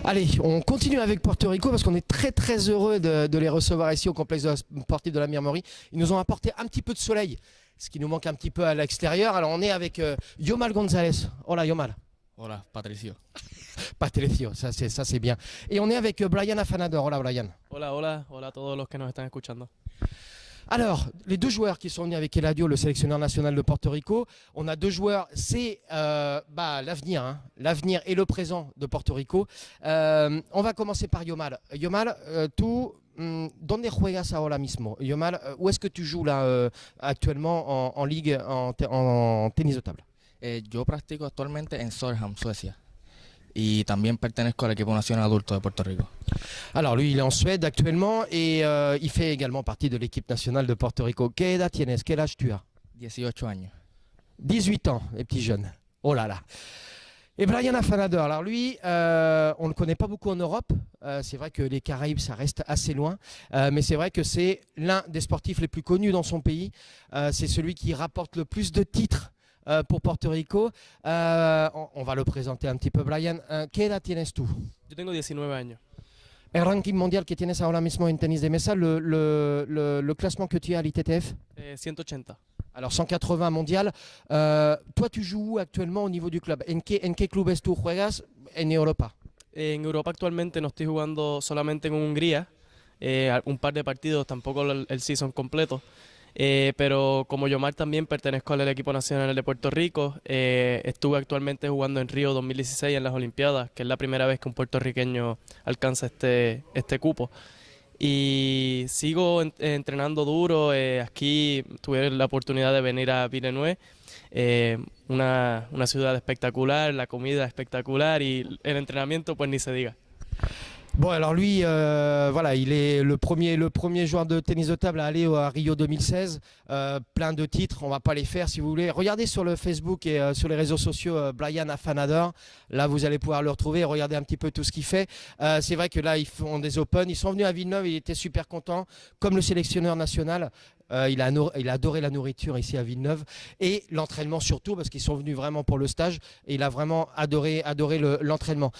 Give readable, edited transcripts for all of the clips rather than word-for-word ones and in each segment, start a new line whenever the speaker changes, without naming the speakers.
Allez, on continue avec Porto Rico parce qu'on est très très heureux de les recevoir ici au complexe sportif de la Mire-Maury. Ils nous ont apporté un petit peu de soleil, ce qui nous manque un petit peu à l'extérieur. Alors on est avec Yomal González. Hola Yomal.
Hola, Patricio.
Patricio, ça c'est bien. Et on est avec Brian Afanador. Hola Brian.
Hola, hola, hola a todos los que nos están escuchando.
Alors, les deux joueurs qui sont venus avec Eladio, le sélectionneur national de Porto Rico, on a deux joueurs, c'est l'avenir, hein, l'avenir et le présent de Porto Rico. On va commencer par Yomal. Yomal, tú, ¿dónde juegas ahora mismo? Yomal, où est-ce que tu joues là actuellement en ligue, en tennis de table?
Yo practico actualmente en Sorham, Suecia. Y también pertenezco al equipo nacional adulto de Puerto Rico.
Alors lui, il est en Suède actuellement et il fait également partie de l'équipe nationale de Porto Rico. ¿Qué edad tienes? Quel âge tu as?
18 años.
18 ans, les petits jeunes. Oh là là. Et Brian Afanador, alors lui, on ne le connaît pas beaucoup en Europe. C'est vrai que les Caraïbes, ça reste assez loin. Mais c'est vrai que c'est l'un des sportifs les plus connus dans son pays. C'est celui qui rapporte le plus de titres pour Porto Rico. On va le présenter un petit peu, Brian. ¿Qué edad tienes tú?
Yo tengo 19 años.
El ranking mondial que tienes ahora mismo en tenis de mesa, le classement que tu as à l'ITTF?
180.
Alors 180 mondial. Toi, tu joues où actuellement au niveau du club? ¿En qué clubes tú juegas en Europa?
En Europa actualmente no estoy jugando solamente en Hungría, un par de partidos, tampoco el season completo. Pero como Yomar también pertenezco al equipo nacional de Puerto Rico, estuve actualmente jugando en Río 2016 en las Olimpiadas, que es la primera vez que un puertorriqueño alcanza este cupo. Y sigo entrenando duro. Aquí tuve la oportunidad de venir a Villeneuve, una ciudad espectacular, la comida espectacular y el entrenamiento pues ni se diga.
Bon, alors lui, voilà, il est le premier joueur de tennis de table à aller à Rio 2016. Plein de titres, on va pas les faire si vous voulez. Regardez sur le Facebook et sur les réseaux sociaux Brian Afanador. Là, vous allez pouvoir le retrouver. Regardez un petit peu tout ce qu'il fait. C'est vrai que là, ils font des Open. Ils sont venus à Villeneuve. Il était super content, comme le sélectionneur national. Il a adoré la nourriture ici à Villeneuve et l'entraînement surtout parce qu'ils sont venus vraiment pour le stage et il a vraiment adoré l'entraînement.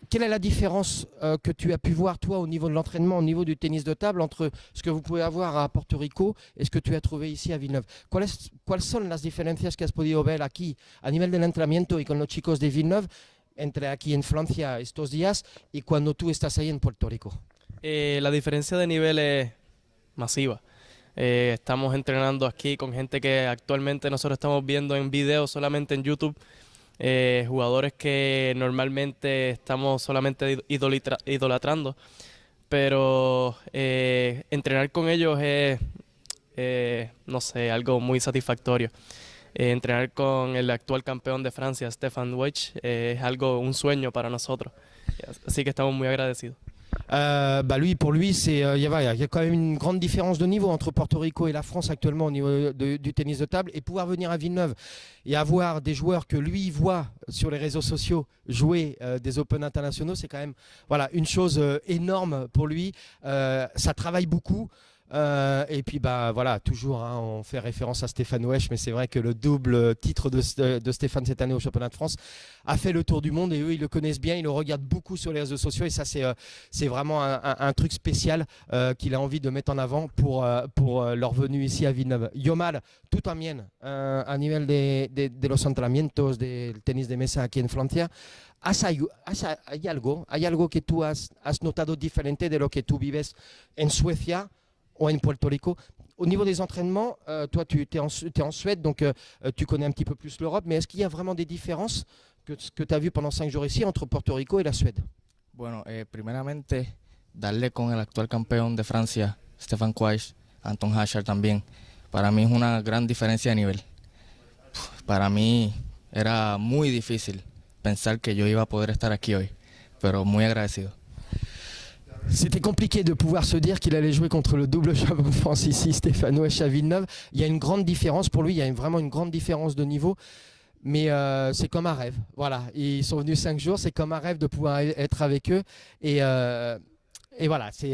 Quelle est la différence que tu as pu voir, toi, au niveau de l'entraînement, au niveau du tennis de table, entre ce que vous pouvez avoir à Porto Rico et ce que tu as trouvé ici à Villeneuve? ¿Cuáles son las diferencias que has podido ver aquí a nivel del entrenamiento y con los chicos de Villeneuve entre aquí en Francia estos días y cuando tú estás ahí en Puerto Rico?
La diferencia de nivel es masiva. Estamos entrenando aquí con gente que actualmente nosotros estamos viendo en video solamente en YouTube. Jugadores que normalmente estamos solamente idolatrando, pero entrenar con ellos es, no sé, algo muy satisfactorio. Entrenar con el actual campeón de Francia, Stefan Weich, es un sueño para nosotros, así que estamos muy agradecidos.
Lui, pour lui, il y a quand même une grande différence de niveau entre Porto Rico et la France actuellement au niveau du tennis de table, et pouvoir venir à Villeneuve et avoir des joueurs que lui voit sur les réseaux sociaux jouer des Open internationaux, c'est quand même une chose énorme pour lui. Ça travaille beaucoup. Et puis toujours on fait référence à Stéphane Weich, mais c'est vrai que le double titre de Stéphane cette année au championnat de France a fait le tour du monde et eux ils le connaissent bien, ils le regardent beaucoup sur les réseaux sociaux et ça c'est vraiment un truc spécial qu'il a envie de mettre en avant pour leur venue ici à Villeneuve. Yomal, tú también a nivel de los entrenamientos del tenis de mesa aquí en Francia, ¿hay algo que tú has notado diferente de lo que tú vives en Suecia ou en Puerto Rico? Au niveau des entraînements, toi tu es en Suède, donc tu connais un petit peu plus l'Europe, mais est-ce qu'il y a vraiment des différences que tu as vues pendant 5 jours ici entre Porto Rico et la Suède?
Bueno, primeramente, darle con el actual campeón de Francia, Stefan Quaich, Anton Hachar también, para mí es una gran diferencia de nivel. Para mí era muy difícil pensar que yo iba a poder estar aquí hoy, pero muy agradecido.
C'était compliqué de pouvoir se dire qu'il allait jouer contre le double champion de France ici, Stéphane Weich à Villeneuve. Il y a une grande différence pour lui, il y a vraiment une grande différence de niveau. Mais c'est comme un rêve. Voilà, ils sont venus 5 jours, c'est comme un rêve de pouvoir être avec eux. Et voilà, il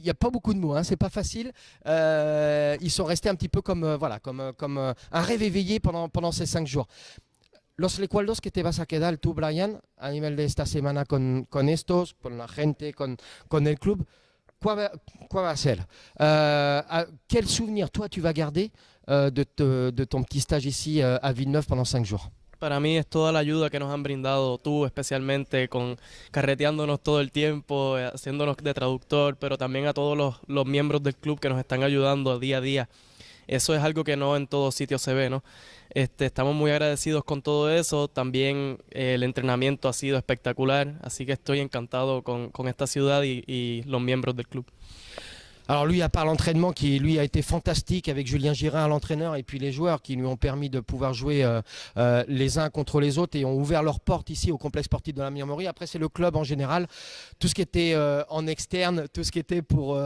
n'y a pas beaucoup de mots, hein, c'est pas facile. Ils sont restés un petit peu comme un rêve éveillé pendant ces 5 jours. Los recuerdos que te vas a quedar tú, Brian, a nivel de esta semana con estos, con la gente, con el club, quoi va ser? Quel souvenir, toi, tu vas garder de ton petit stage ici à Villeneuve pendant 5 jours?
Para mí es toda la ayuda que nos han brindado, tú especialmente, con carreteándonos todo el tiempo, haciéndonos de traductor, pero también a todos los miembros del club que nos están ayudando día a día. Eso es algo que no en todos sitios se ve, ¿no? Estamos muy agradecidos con todo eso. También el entrenamiento ha sido espectacular, así que estoy encantado con esta ciudad y los miembros del club.
Alors lui, à part l'entraînement qui lui a été fantastique avec Julien Girin, l'entraîneur, et puis les joueurs qui lui ont permis de pouvoir jouer les uns contre les autres et ont ouvert leurs portes ici au complexe sportif de la Mirmerie. Après, c'est le club en général, tout ce qui était en externe, tout ce qui était pour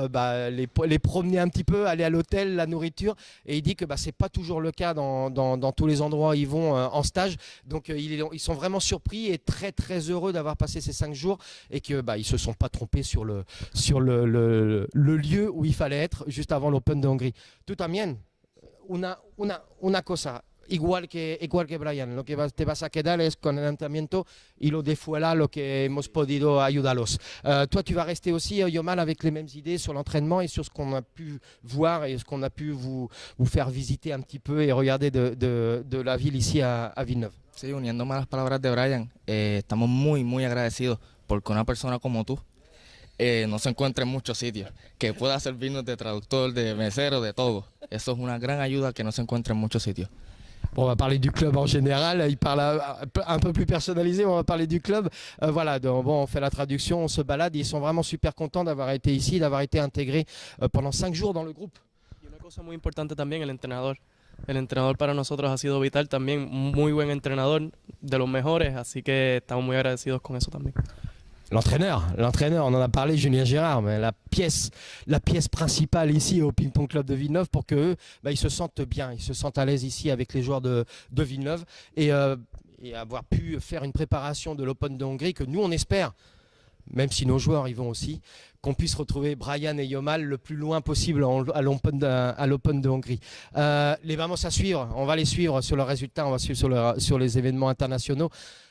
les promener un petit peu, aller à l'hôtel, la nourriture. Et il dit que c'est pas toujours le cas dans tous les endroits où ils vont en stage. Donc ils sont vraiment surpris et très très heureux d'avoir passé ces 5 jours et que ils se sont pas trompés sur le lieu où il fallait être juste avant l'Open de Hongrie. Tú también, una cosa, igual que Brian, lo que te vas a quedar es con el entrenamiento y lo de fuera, lo que hemos podido ayudarlos. Toi, tu vas rester aussi, Yomal, avec les mêmes idées sur l'entraînement et sur ce qu'on a pu voir et ce qu'on a pu vous faire visiter un petit peu et regarder de la ville ici à Villeneuve.
Sí, uniéndome a las palabras de Brian, estamos muy, muy agradecidos porque una persona como tú no se encuentra en muchos sitios, que pueda servirnos de traductor, de mesero, de todo. Eso es una gran ayuda que no se encuentra en muchos sitios.
Bon, on va parler du club en général, il parle un peu plus personnalisé, on va parler du club. Voilà, donc, bon, on fait la traduction, on se balade, ils sont vraiment super contents d'avoir été ici, d'avoir été intégrés pendant 5 jours dans le groupe.
Y una cosa muy importante también, el entrenador. El entrenador para nosotros ha sido vital también, un muy buen entrenador, de los mejores, así que estamos muy agradecidos con eso también.
L'entraîneur, on en a parlé, Julien Girard, mais la pièce principale ici au Ping Pong Club de Villeneuve pour qu'eux, ils se sentent bien, ils se sentent à l'aise ici avec les joueurs de Villeneuve et avoir pu faire une préparation de l'Open de Hongrie que nous on espère, même si nos joueurs y vont aussi, qu'on puisse retrouver Brian et Yomal le plus loin possible à l'Open de Hongrie. Les vamos à suivre, on va les suivre sur leurs résultats, on va suivre sur les événements internationaux.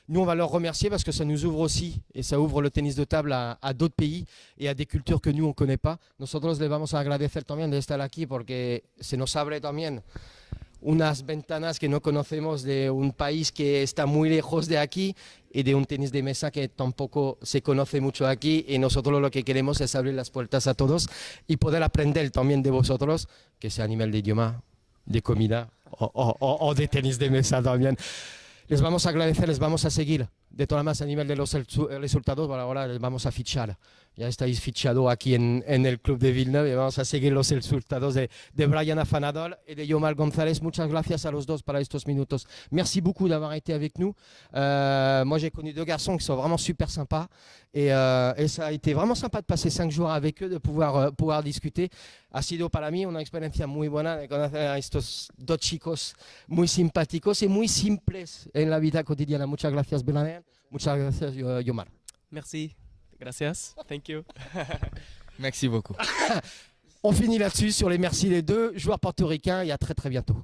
Nous, on va leur remercier parce que ça nous ouvre aussi et ça ouvre le tennis de table à d'autres pays et à des cultures que nous, on ne connaît pas. Nosotros les vamos a agradecer también de estar aquí porque se nos abre también unas ventanas que no conocemos de un país que está muy lejos de aquí y de un tenis de mesa que tampoco se conoce mucho aquí y nosotros lo que queremos es abrir las puertas a todos y poder aprender también de vosotros, que sea a nivel de idioma, de comida o de tenis de mesa también. Les vamos a agradecer, les vamos a seguir. De todas maneras, a nivel de los resultados, bueno, ahora les vamos a fichar. Ya estáis fichados aquí en el club de Villeneuve y vamos a seguir los resultados de Brian Afanadol et de Yomal González. Muchas gracias a los dos para estos minutos. Merci beaucoup d'avoir été avec nous. Moi, j'ai connu 2 garçons qui sont vraiment super sympas et ça a été vraiment sympa de passer 5 jours avec eux, de pouvoir discuter. Ha sido para mí una experiencia muy buena de conocer a estos 2 chicos muy simpáticos y muy simples en la vida cotidiana. Muchas gracias, Brian. Muchas gracias, Yomar.
Merci, gracias, thank you.
Merci beaucoup.
On finit là-dessus sur les merci des 2 joueurs portoricains et à très très bientôt.